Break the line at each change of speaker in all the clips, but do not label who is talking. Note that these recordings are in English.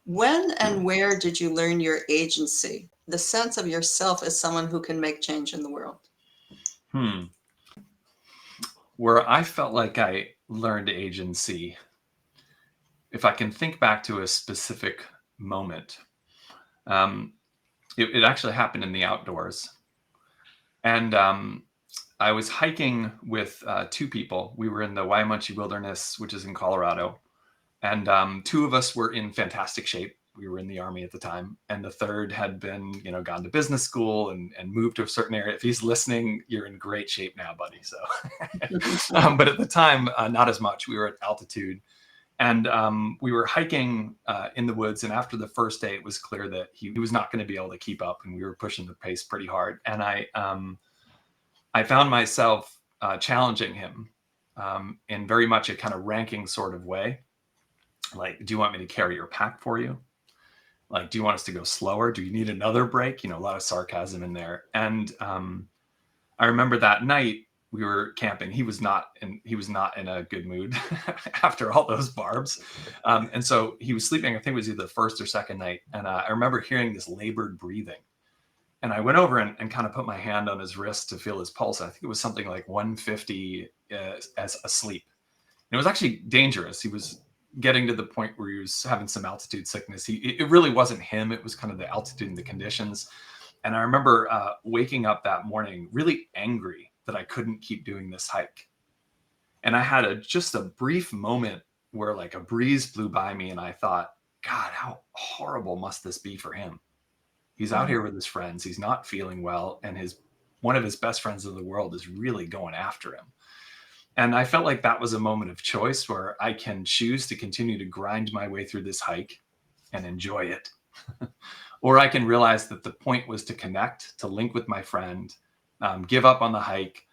When and where did you learn your agency, the sense of yourself as someone who can make change in the world?
Hmm. Where I felt like I learned agency, if I can think back to a specific moment, um, it actually happened in the outdoors. And I was hiking with two people. We were in the Waimanchi Wilderness, which is in Colorado. And two of us were in fantastic shape. We were in the Army at the time. And the third had been, gone to business school and moved to a certain area. If he's listening, you're in great shape now, buddy. So, but at the time, not as much. We were at altitude. And we were hiking in the woods. And after the first day, it was clear that he was not going to be able to keep up. And we were pushing the pace pretty hard. And I found myself challenging him in very much a kind of ranking sort of way. Like, do you want me to carry your pack for you? Like, do you want us to go slower? Do you need another break? A lot of sarcasm in there. And I remember that night we were camping. He was not in a good mood after all those barbs. And so he was sleeping. I think it was either the first or second night. And I remember hearing this labored breathing. And I went over and kind of put my hand on his wrist to feel his pulse. I think it was something like 150 as asleep. And it was actually dangerous. He was getting to the point where he was having some altitude sickness. It really wasn't him. It was kind of the altitude and the conditions. And I remember waking up that morning really angry that I couldn't keep doing this hike. And I had just a brief moment where like a breeze blew by me and I thought, God, how horrible must this be for him? He's out here with his friends. He's not feeling well. And one of his best friends in the world is really going after him. And I felt like that was a moment of choice where I can choose to continue to grind my way through this hike and enjoy it. Or I can realize that the point was to connect, to link with my friend, give up on the hike,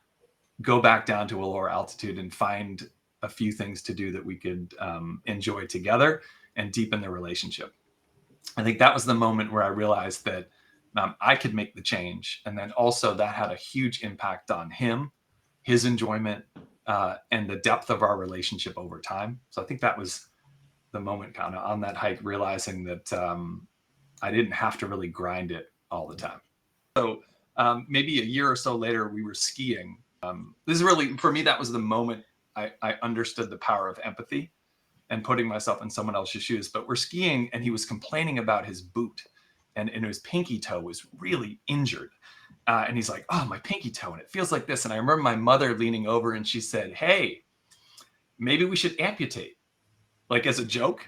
go back down to a lower altitude and find a few things to do that we could enjoy together and deepen the relationship. I think that was the moment where I realized that I could make the change. And then also that had a huge impact on him, his enjoyment, and the depth of our relationship over time. So I think that was the moment kind of on that hike, realizing that I didn't have to really grind it all the time. So maybe a year or so later, we were skiing. This is really, for me, that was the moment I understood the power of empathy and putting myself in someone else's shoes. But we're skiing and he was complaining about his boot and his pinky toe was really injured. And he's like, oh, my pinky toe, and it feels like this. And I remember my mother leaning over and she said, hey, maybe we should amputate, like as a joke.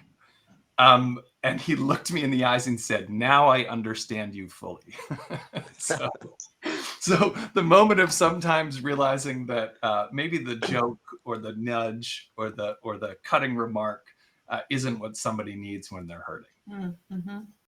And he looked me in the eyes and said, now I understand you fully. so, so the moment of sometimes realizing that maybe the joke or the nudge or the cutting remark isn't what somebody needs when they're hurting.
Mm-hmm.